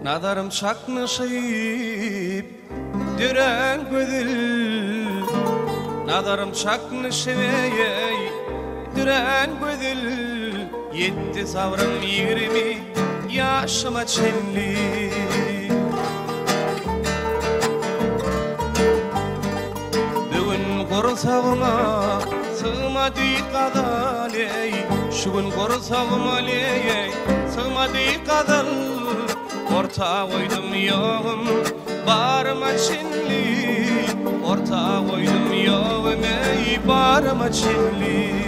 Nadarım çaknışıp düren gözül, nadarım çaknışıp düren gözül. Yetti savrım 20 yaşıma çelli. Bugün korsağıma sığmadı kadar, şugün korsağıma sığmadı kadar. Orta koydum yoğum barıma çinli, orta koydum yoğum barıma çinli.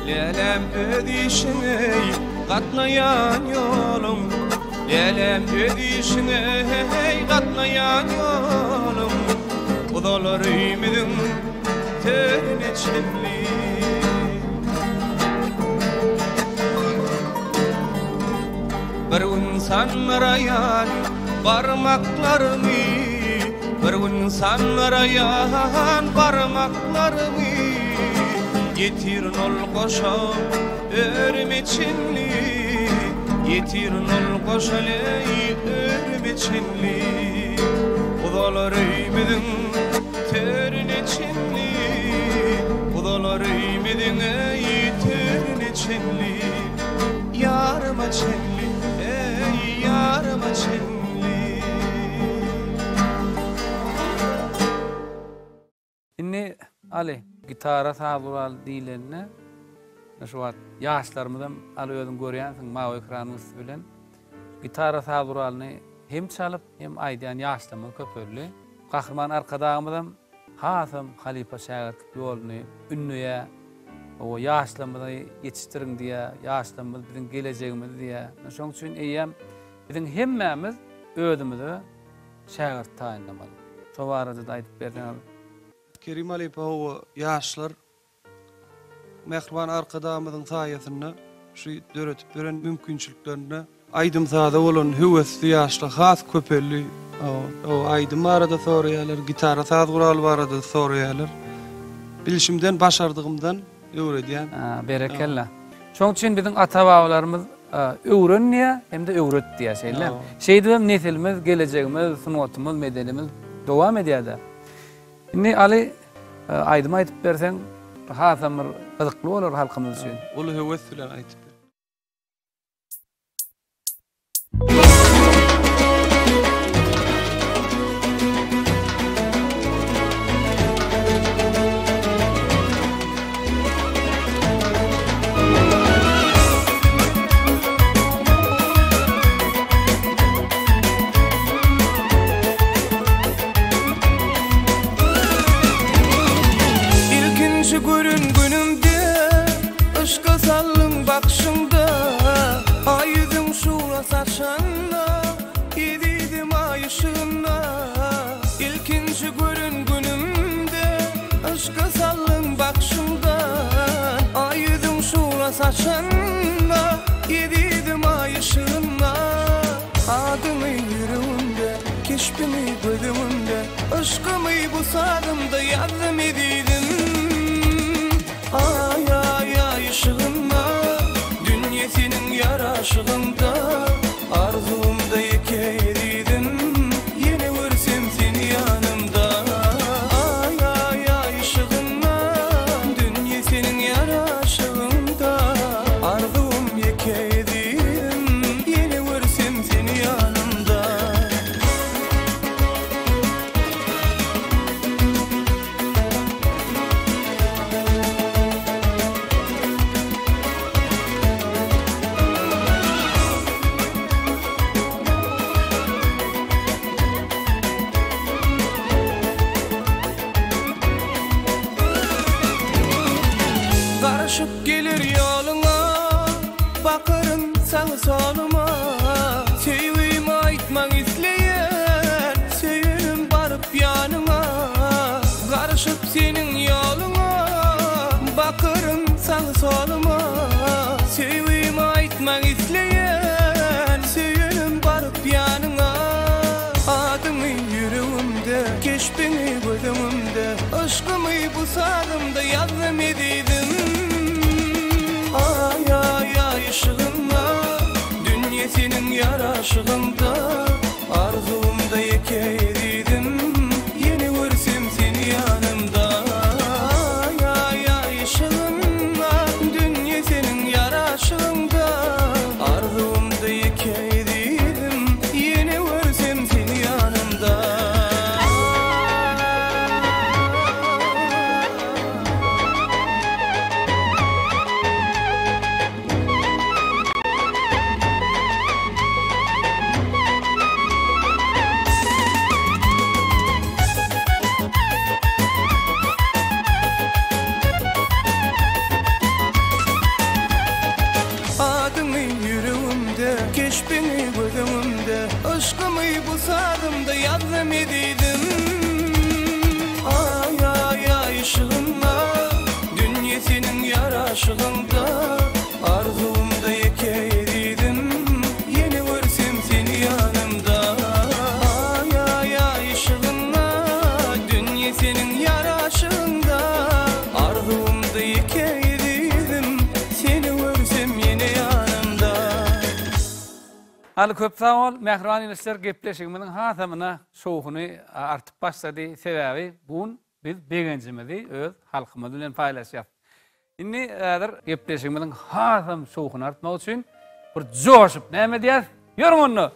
Lelem ödişine katlayan yolum, lelem ödişine katlayan yolum. Udalar ümidim terine çemli. Bir gün sanmarayan parmaklarımı, bir gün sanmarayan parmaklarımı. Yetirin ol koşam örme çinli, yetirin ol koşam örme çinli. Udalar ümidim terine çinli, udalar ümidim terine çinli. Yarıma çinli, yarıma çinli. İnni Ali gitara sağlıral diýlenne şu wagt ýaşlarymyzdan alýardym görýänsiň mawy ekranymyz bilen gitara sağlıralyny hem çalyp hem aýdýan ýaşlarymyz köpürli. Gahrman arkadagymyzdan Hasym Halipa şägird ýoluny ünlüýe o ýaşlarymyzy ýetişdiriň diýe, ýaşlarymyz biziň gelejegimiz diýe. Şoň üçin eýem biziň hemmemiz özümizi şägird taýinlamaly. Şo barada da aýdyp berýän Kerim Halipa o yaşlar mehriban arkadamyzyň saýasyna şu döretip beren mümkinçiliklerine aýdym sada bolan hüwesli yaşlar has köpelli o aýdym arada soraýarlar, gitara saz gural barada soraýarlar. Bilişimden başardygymdan öwredýän. Berekella. Şoň üçin biziň ata-babalarymyz öwrenýär hem de öwret diýerler. Şeýdem nesilimiz, gelejegimiz, sunatymyz, medenimiz dowam edýär. Inni Ali aýdym aýdyp berseň hasamyr gyzykly bolar halkymyz üçin. Ol hewes bilen aýdyp ber. İlkinci görün günümde aşka sallım bakşımdan, ayıdım şura saçında, yedidim ay ışığında. Adımı yüreğimde, keşfimi gözümde, aşkımı bu sadımda yardım ediydim. Ay ay ay ışığında, dünyasının yaraşığında, arzumda yekeydim. Yine görsem seni yanımda. Ay ay ay ışığından, dünya senin yaraşığında, arzum yekeydim. Yine görsem seni yanımda. gitmek isleyen söylenim barıp yanına. Adını yüreğimde, keşbini gözümde, aşkımı bu sadımda yazdım ediydim. Ay ay ay ışığında, dünya senin yaraşığında, arzumda yekeydiydim, yeni görsem seni yanımda. Ay ay ay ışığında, dünya senin yaraşığında, arzumda yekeydiydim, yeni görsem seni yanımda. Adını yüreğimde, keşbini gözümde, aşkımı bu sadımda yazdım ediydim. Ay ay ay ışığında, dünya senin yaraşığında, arzumda yekeydiydim, yeni görsem seni yanımda. Ay ay ay ışığında, dünya senin yaraşığında, arzumda yekeydiydim, seni görsem yine yanımda. Ali köp sağ ol. Mehriban ilişkiler gepleşigimiň hatamyna şowhuny artyp başlady. Sebäbi bugün biz begencimizi öz halkymyz bilen paýlaşýar. Indi gepleşigimiň hatam şowhuny artmak üçin bir joşup näme diýär? Ýörüň onu.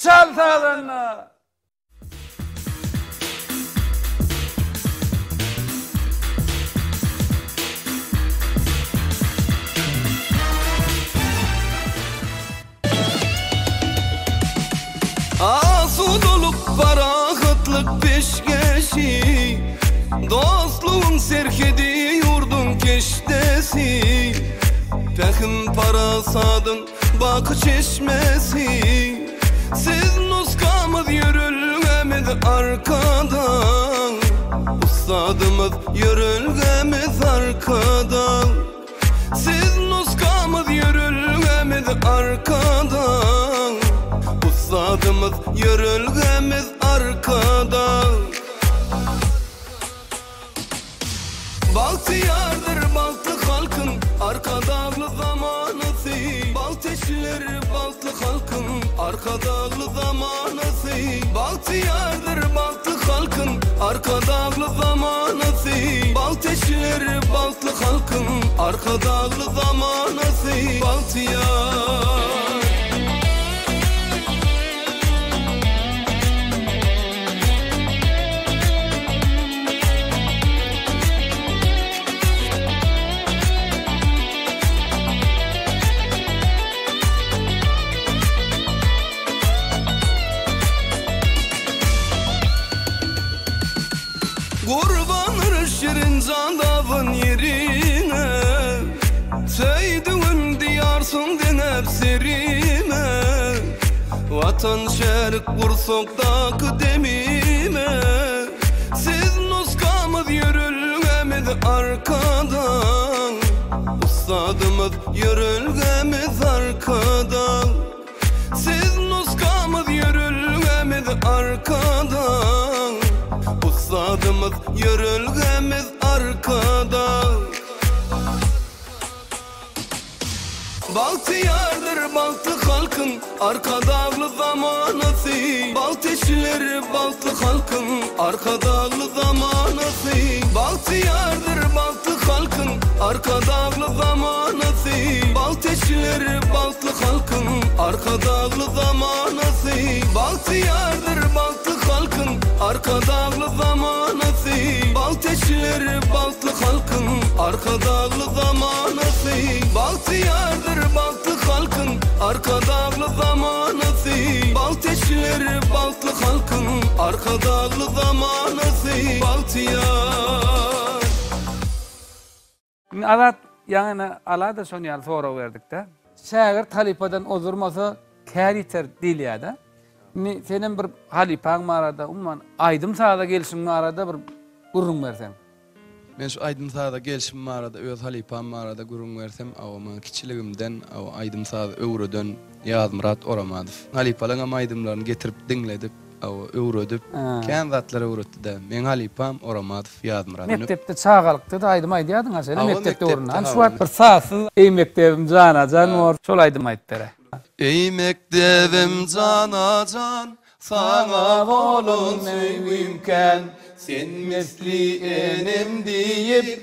Çal taýdanna. Asuduluk barahatlık peşkeşi, dostluğun serkedi yurdun keştesi, pehim parasadın bakı çeşmesi. Siz nuskamız yürülgemiz arkadan, ustadımız yürülgemiz arkadan. Siz nuskamız yürülgemiz arkadan, ustadımız yürülgemiz arkadan. Baltıyardır baltı halkın arkadağlı zamanısı, balteşleri baltı halkın arkadağlı zamanısı. Baltıyardır baltı halkın arkadağlı zamanısı, balteşleri baltı halkın arkadağlı zamanısı. Baltıyar kurbanır şirin zandavın yerine, söydüğün diyarsın denep serime. Vatan şerik bursokdaki demime, siz nuskamız yürülgemiz arkadan, ustadımız yürülgemiz arkadan. Siz nuskamız yürülgemiz arkadan, ustadımız yürülgemiz arkadan. Baltıyardır baltı halkın arkadağlı zamanısı, balteşleri baltı halkın arkadağlı zamanısı. Baltıyardır baltı halkın arkadağlı zamanısı, balteşleri baltı halkın arkadağlı zamanısı. Baltıyardır baltı halkın arkadağlı zamanısı, balteşleri baltı halkın arkadağlı zamanısı. Baltıyardır baltı halkın arkadağlı zamanısı, balteşleri baltı halkın arkadağlı zamanısı. Baltıyar Alat yani ala da son yal sonra verdikde. Şair halipadan ozurmasa käriter dilýärde. Senin bir halipaň marada umman aydım sağda gelsin marada bir gurrun bersen. Men şu Aydın Sağda gelişim marada öz halipam marada gurun versem awama kiçiligimden aw Aydın Sağda öwrödön ýazmyrat oramadyp. Halipalaňa maýdymlaryny getirip diňledip aw öwrödüp kän zatlara öwretdi. Men halipam oramadyp ýazmyrat. Mektepde çağalykdy da aýdym aýdýadyň aşaly Awa mektepde mektepde, urnan. ha, Şu wagt bir sasyz ey mektebim jana jan mor. Şol aýdym aýtdyra. Ey mektebim janajan sana bolun sevimken sen mesli enim diýip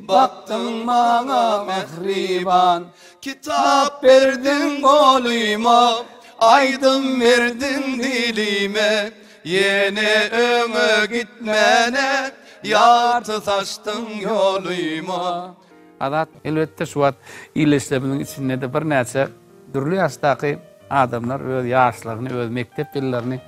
baktın maňa mehriban kitap berdin goluyma aydın verdin dilime yene öňe gitmene ýarty taşdın ýoluyma. Adat elbette şu wagt iýleşlebiň içinde de bir näçe dürli ýaşdaky adamlar öz ýaşlaryny, öz mektep ýyllaryny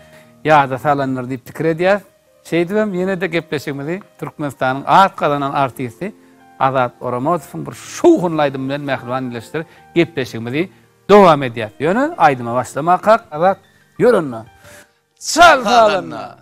ýada salanlar diýip pikir edýär. Şeýdibem ýene de gepleşigmeli Türkmenistanyň arkadan artisti Adat Oramodowyň bir şowhun aýdym bilen mähriban iýleşdir gepleşigmeli dowam edýär. Ýöne aýdyma başlamak hak. Adat ýörünme. Çal salanna.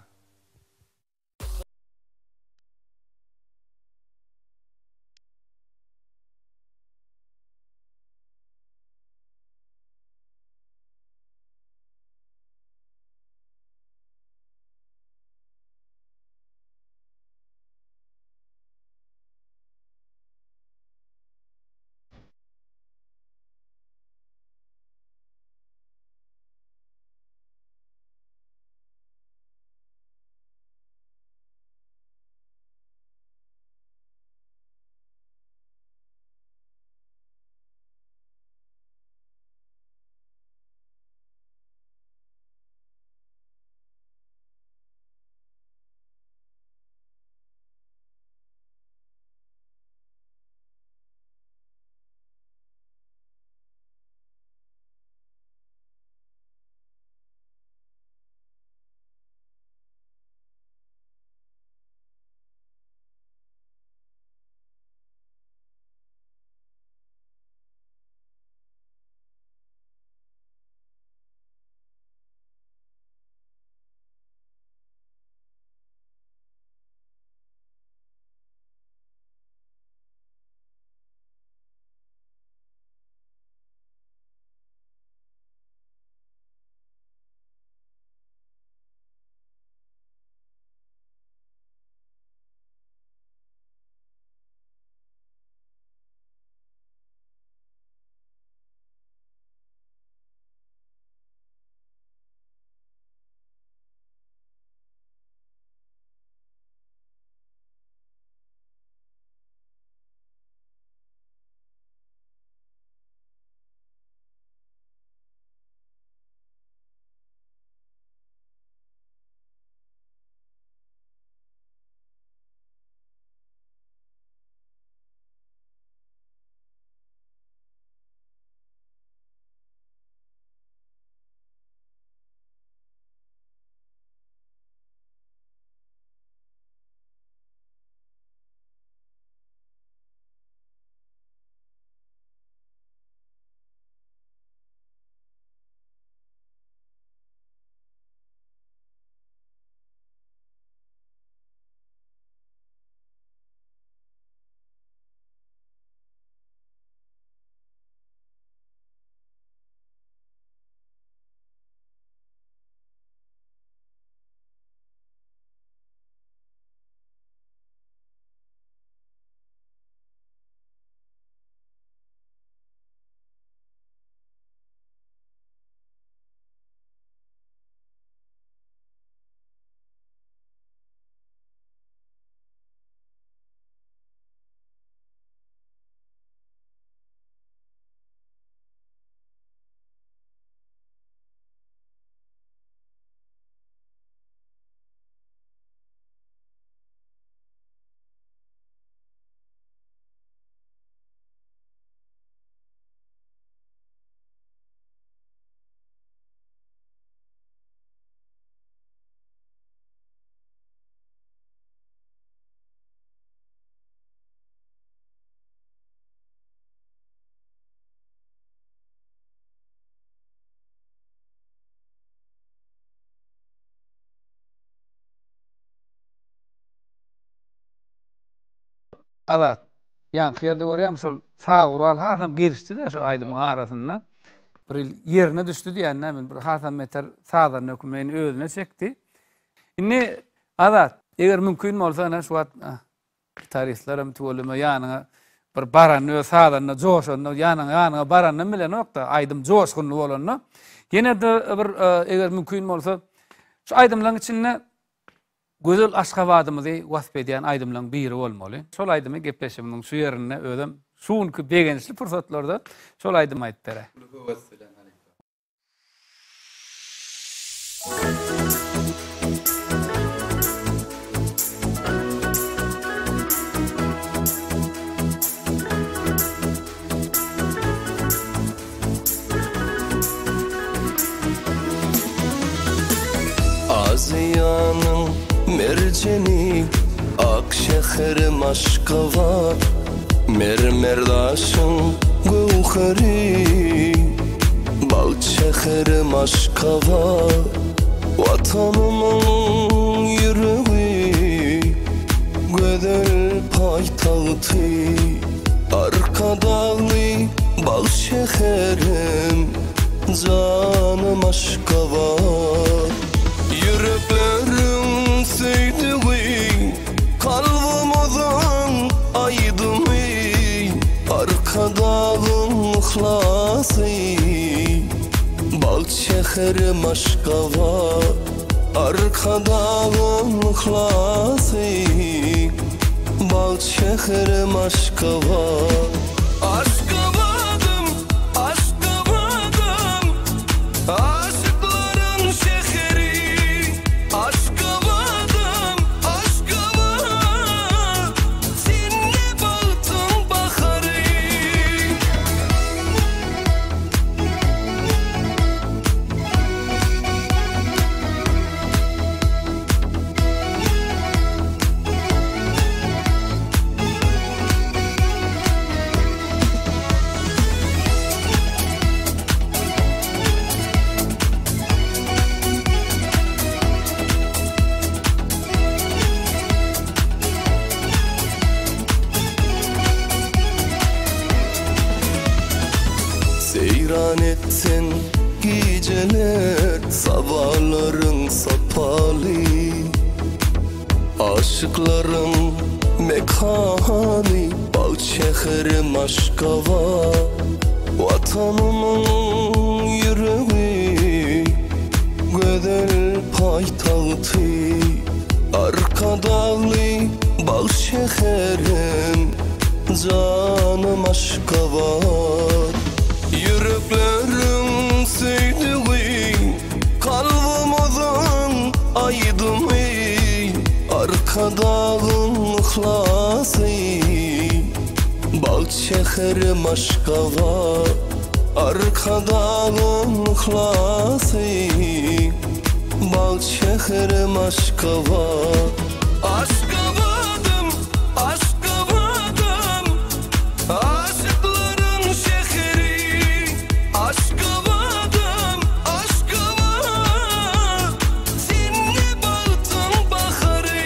Azat. Yani yerde görýärmi şol sağ ural hasam girişdi-de şu aýdymyň arasynda. Bir ýerine düşdi diýenden bir hasam meter sağdan ökümeni özüne çekdi. Inni Azat, eger mümkin bolsa ana şu tarihlerim tuwalma ýanyna bir baran öz sağdan joşan ýanyna baran bilen nokta aýdym joşgunly bolanna. Gene de bir eger mümkin bolsa şu aýdymlaryň içinde gözel Aşgabatymyzy wasp edýän aýdymlaryň biri bolmaly. Şol aýdymy gepleşimiň şu ýerine özüm şuňky begençli pursatlarda şol aýdymy aýdyp berä. Aziyanın merceni Akşehrim Aşgabat Mermerdaşın gövheri Balçehrim Aşgabat Vatanımın yüreği Gödel paytahtı Arka dağlı Balçehrim Canım Aşgabat Yüreklerim söydüğü kalbimden aydımy arka dağın ıhlası Balçehrim Aşgabat arka dağın ıhlası Balçehrim Aşgabat Aşgabatım, Aşgabatım Aşıkların şehri Aşgabatım, Aşgabat Senle baktım baharı Seyran ettin geceler sabahların sapalı Aşıkların mekanı Balçehrim Aşgabat Vatanımın yüreği Gödel paytahtı Arka dağlı Balçehrim Canım Aşgabat Yüreklerim söydüğü kalbimden aydımy arka dağın ıhlası Balçehrim Aşgabat arka dağın ıhlası Balçehrim Aşgabat Aşgabatım, Aşgabatım Aşıkların şehri Aşgabatım, Aşgabat Senle baktım baharı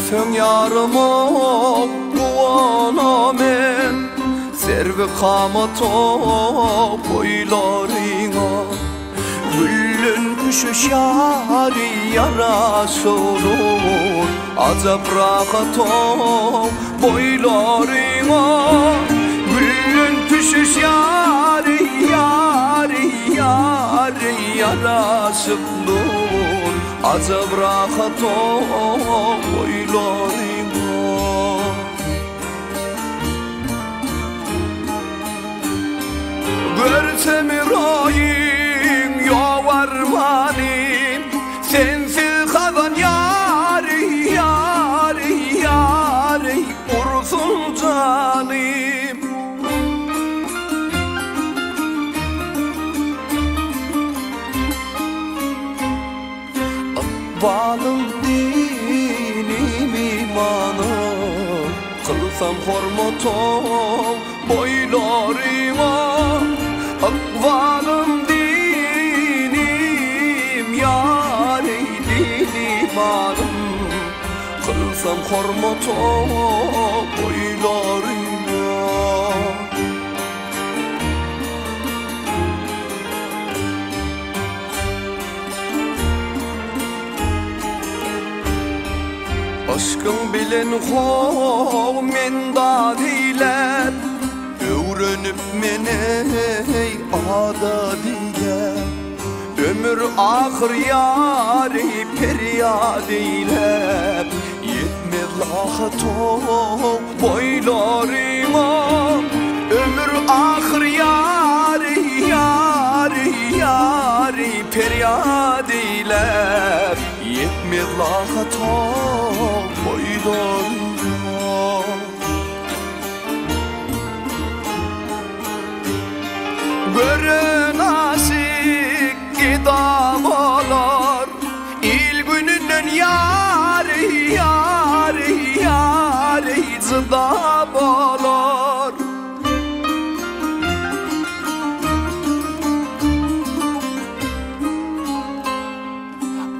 Sen yarıma kuvana men servi kamata boylarına Güllün küşüş yari yarası olur Azap rahata boylarına Güllün küşüş yari yarası olur Azap rahata boylarına Görsem rayim yovarmanim Sensiz kalan yari ursun canim Akbalım dinim imanım Kılsam hormatom boylarıma Akbalım dinim yari imanım Kılsam hormatom boylarıma Aşkın bilen hov men dadiler Öğrenip mene ada diler Ömür ahır yari peryad eylep Yetmez lahato boylarıma Ömür ahır yari peryad eylep Yetmez lahato boylarıma Görün asik gidam olar İl gününün yari zıdam olar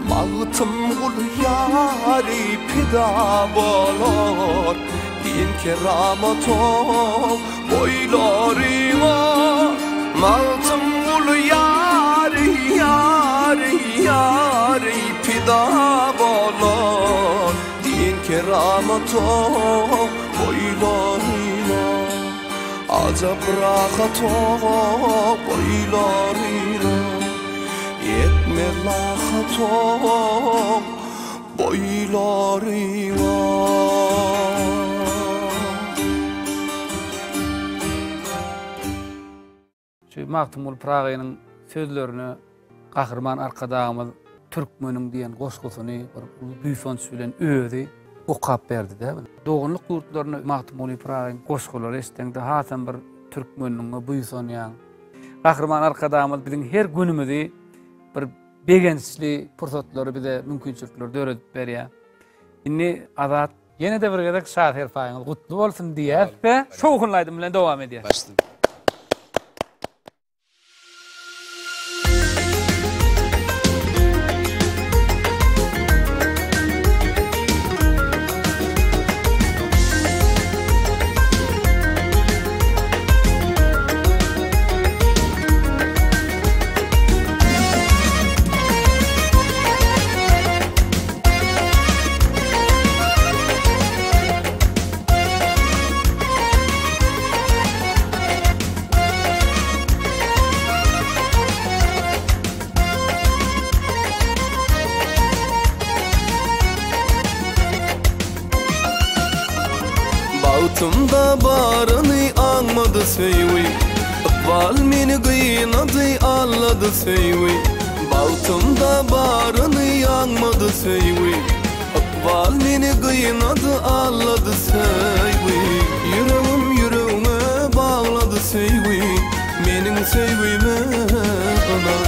Mağıtım kul yari pidam olar Din keramatım boylarıma Mağıtım ulu yari pidam olar Din keramatım boylarıma Azap rahatom boylarıma Yetmez lahatom boylarıma Şu Maktumul Prağı'nın sözlerini Kahraman arkadağımız Türkmen'in diyen goşgusyny bir büyüfon sülen öýdi, okap berdi de. Doğunluk ýurtlaryny Maktumul Prağı'nın goşgulary esdeňde hasan bir Türkmen'in büyüfon ýa. Kahraman arkadağımız biziň her günümizi bir begençli pursatlary bize mümkinçilikler döredip berýär. Inni Azat ýene de bir gezek şahat herpaýyňyz gutly bolsun diýär we şowgunlaýdym bilen dowam edýär. Başladım. Bağıtımda barını anmadı söyleyi Akbal meni kıynadı anladı söyleyi Bağıtımda barını anmadı söyleyi Akbal meni kıynadı anladı söyleyi Yüreğim yüreğime bağladı söyleyi Menin söyleyime anan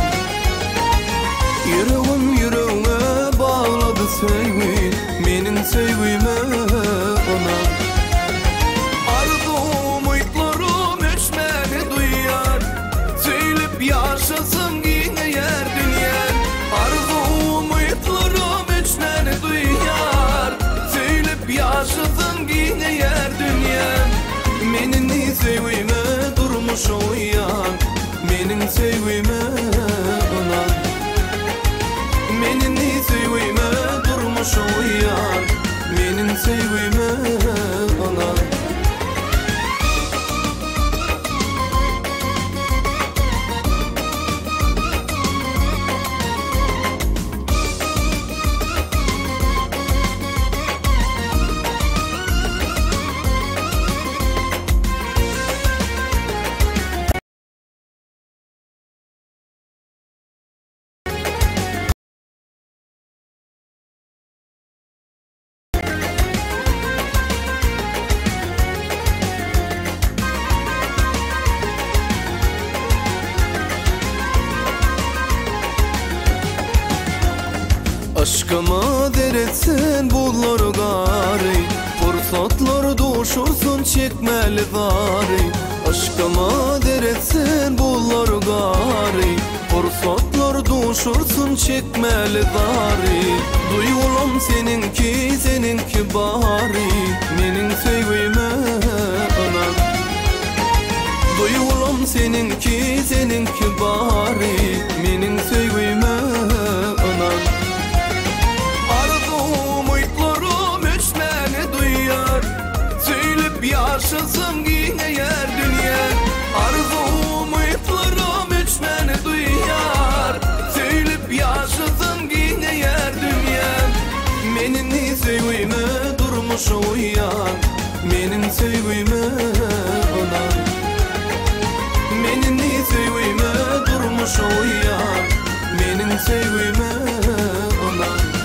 Yüreğim yüreğime bağladı söyleyi Menin söyleyime anan Yaşasın yine yer dünya Arzum uyutlarım içleri duyar Söyleyip durmuş uyan menin sevgime unan menini sevgime durmuş uyan menin sevgime unan Aşkıma deretsin bullar gari Fursatlar duşursun çekmeli zari Aşkıma deretsin bullar gari Fursatlar duşursun çekmeli zari Duyulum seninki bari Menin sevgime anan Duyulum seninki bari Menin sevgime anan Yaşasın yine yer dünya Arzum ıplarım üçmeni duyar Söylüp yaşasın yine yer dünya Menin sevgime durmuş uyan Menin sevgime unan Menin sevgime durmuş uyan Menin sevgime unan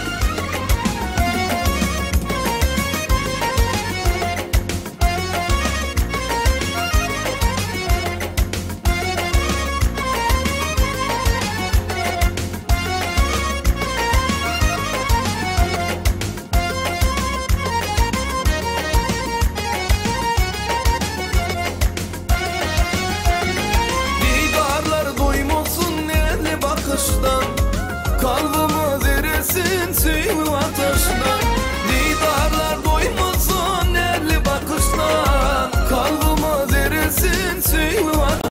Kalbıma deresin sevgi ateşten Didarlar doymasın elli bakıştan Kalbıma deresin sevgi ateşten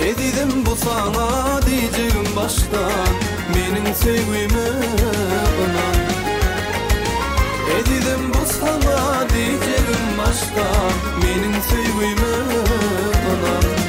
Edidim bu sana diyeceğim baştan Menin sevgime unan Edidim bu sana diyeceğim başta Menin sevgime unan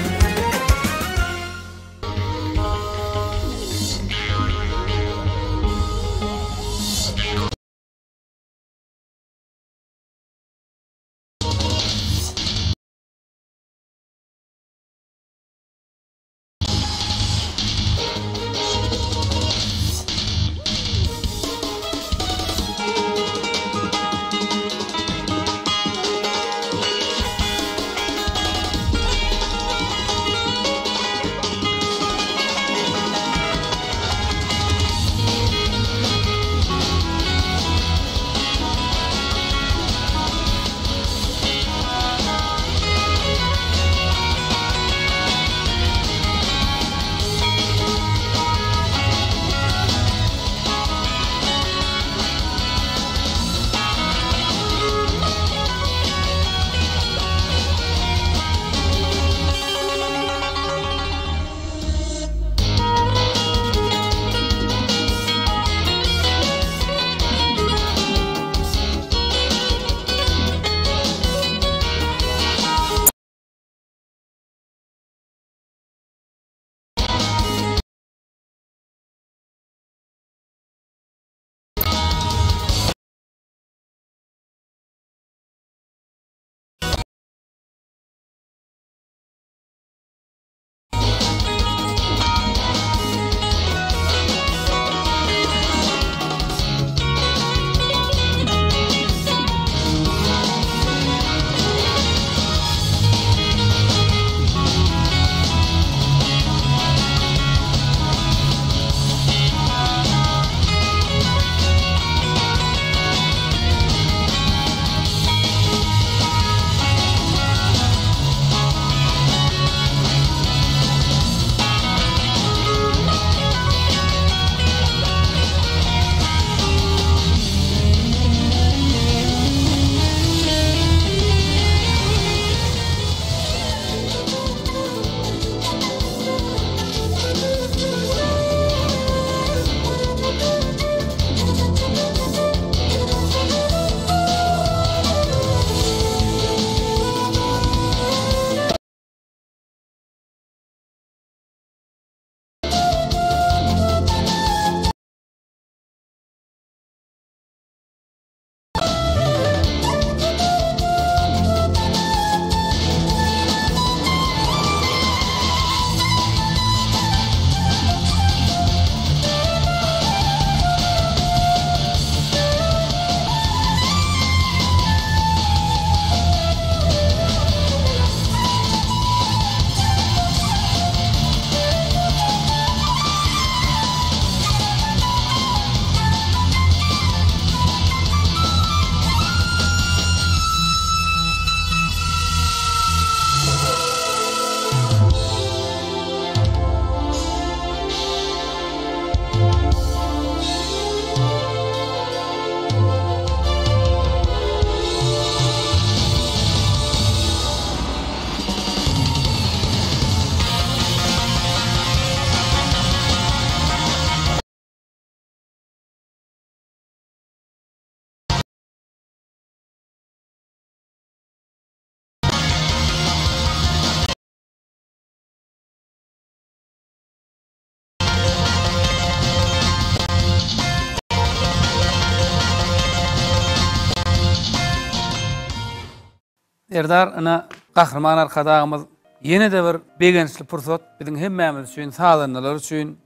Erdar ana kahraman arkadaşımız yine de bir begençli fırsat bizim hemmemiz üçün sağlanlar üçün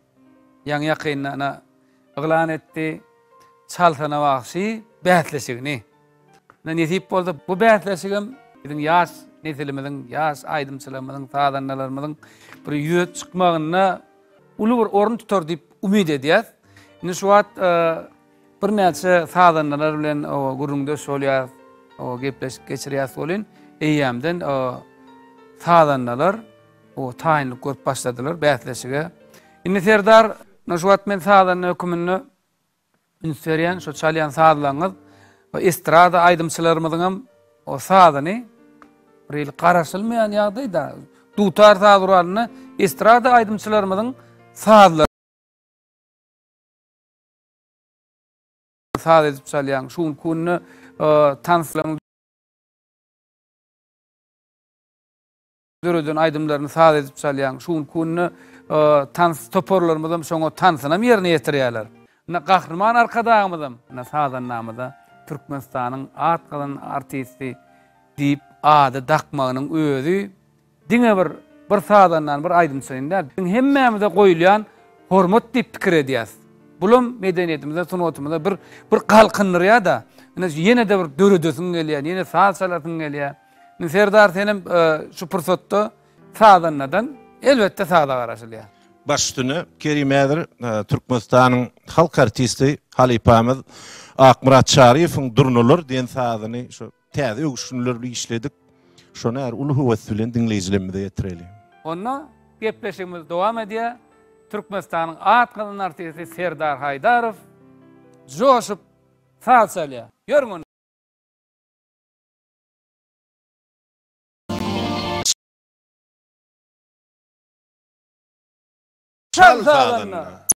yan yakınna ana ıglan etti çaltana vaqsi bätleşigini. Nesip boldy bu bätleşigim bizim ýaş nesilimizin, ýaş aýdymçylygymyzyň, sağlanlarymyzyň bir ýüze çykmagyna uly bir orun tutar diýip umyd edýär. Indi şu wagt bir näçe sağlanlar bilen o gurrunda şolýar, o gepleşip geçirýär bolyn. Eýýämden sağlanlar o taýinlik görüp başladylar bätleşige. Indi Serdar şu wagt men sağlanlar hökümini ünseriýän şu çalýan sağlanlar we estrada aýdymçylarymyzyň hem o sağlany bir garaşylmaýan ýagdaýda dutar sağlanyny estrada aýdymçylarymyzyň sağlary sağ edip çalýan şuň kunny tanslaryň döreden aydımlarını sağ edip çalyan şuň kunny tans toporlarymyzam şoňa tansynam ýerine ýetirýärler. Na kahraman arkadaşymyzam na sağdan namyda Türkmenistanyň at galan artisti diýip ady dakmagynyň özü diňe bir sağdandan bir aýdymçylygynda hemmemize goýulýan hormat diýip pikir edýäs. Bulum medeniýetimizde, sunatymyzda bir kalkyndyryar da ýene de bir döredesiň gelýär, ýene sağ salatyň gelýär. Serdar senem şu fırsatda sağdandan elbette sağda garaşylýar. Başüstüne Kerimedir Türkmenistanyň halk artisti Halipamyz Akmurat Şarifowyň Durnular diýen sağdyny şu täze öwüşünleri işledik. Şonu her uly höwes bilen dinleýijilerimize ýetireli. Onda gepleşigimiz dowam edýär. Türkmenistanyň at galan artisti Serdar Haydarow joşup sağ çalýar. Görüňiz. Çal sağlanlar.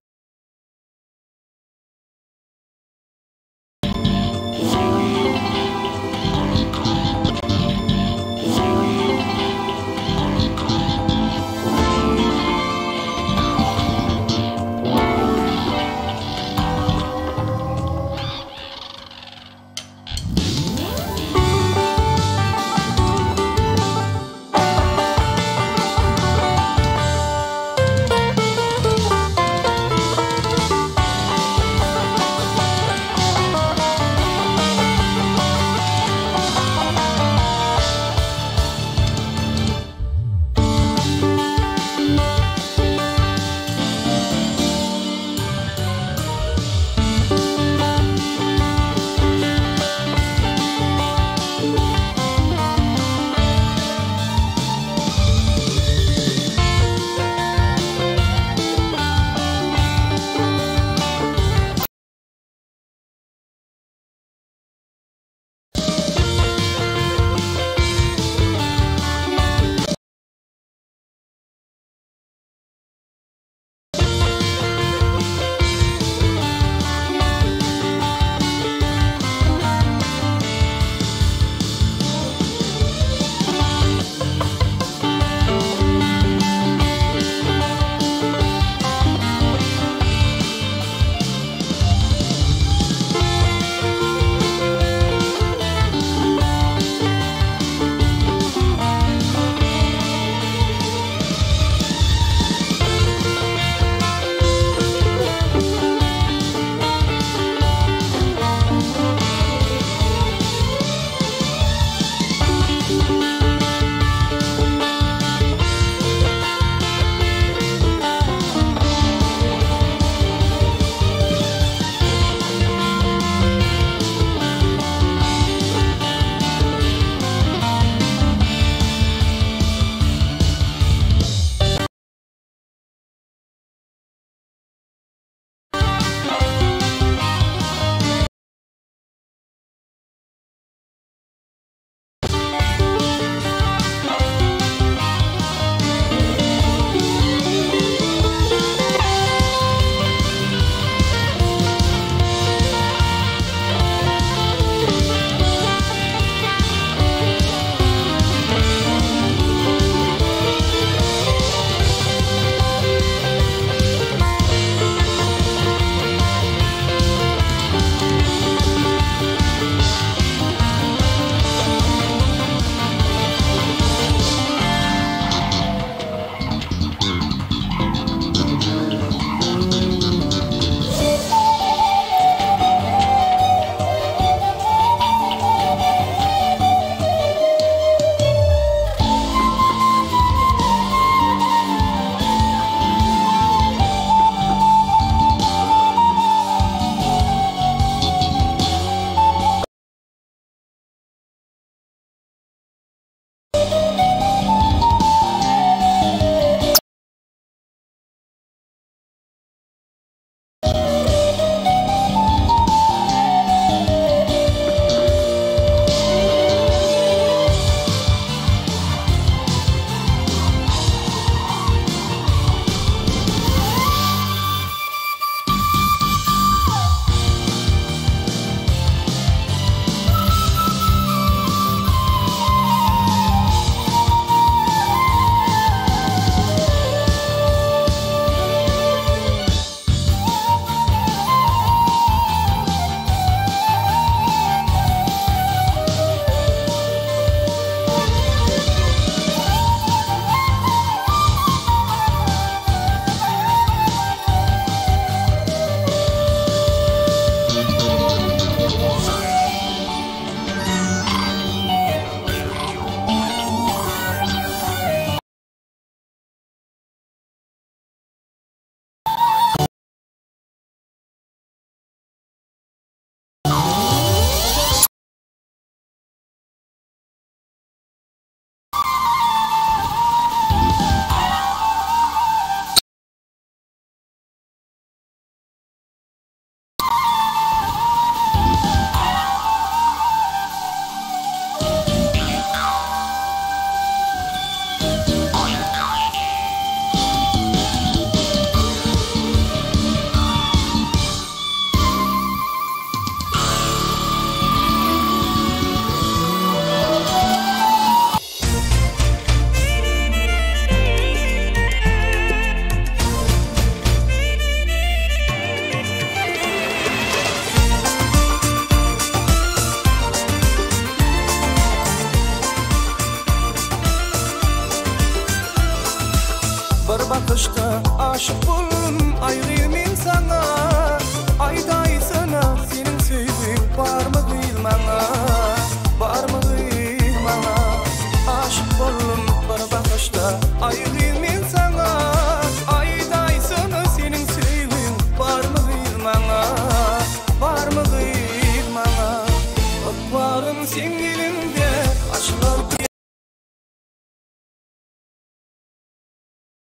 sen elimde açılar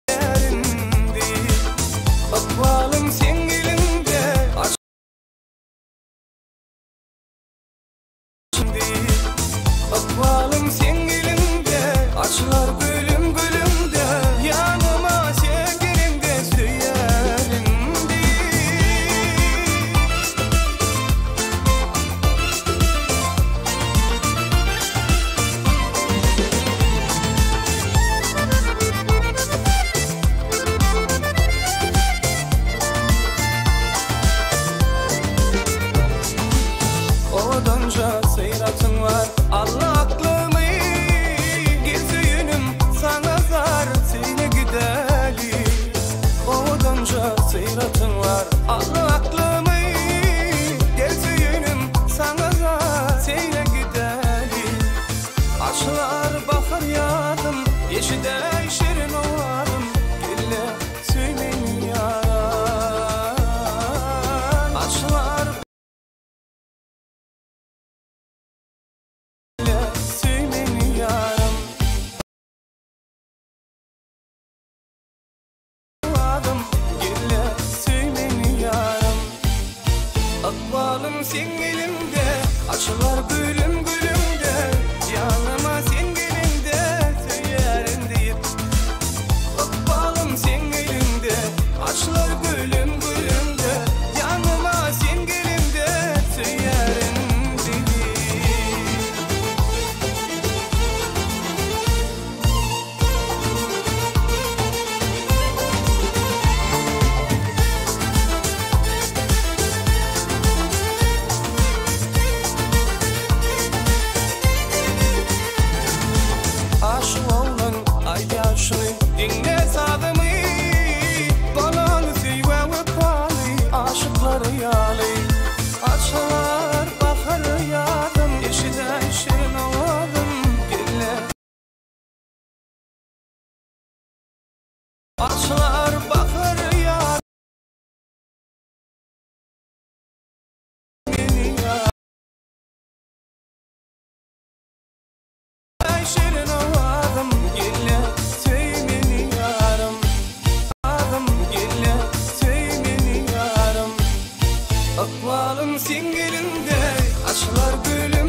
yerindi. Akbalım sen elimde açindi. Akbalım sen elimde açılar gülüm gülümde yanıma sevgilimde söylerindi. Odanca seyratın var Allah aklımı geziyünüm sana zar seni gideli. Odanca seyratın var Allah aklımı geziyünüm sana zar seni gideli. Açlar bakar yadım yeşide şirin ovadım gille söyleyin yaran. Açlar söyleyin yaran. Ovadım gille söyleyin yaran. Akbalım sen elimde açılar gülüm gülümde yanıma sen gelinde söylerin deyip. Akbalım sen elimde açılar gülüm gülümde yanıma sen gelinde söylerin deyip. Aşık olan ay yaşını dinle sadımı. Balanı seyve vekalı aşıkları yalı. Açılar bakar yadım yeşide şirin ovadım gille. Açılar bakar yadım beni yadım. Şirin ovadım gille söyleni yarım. Adım gille söyleni yarım. Akbalım sen elinde açılar gülüm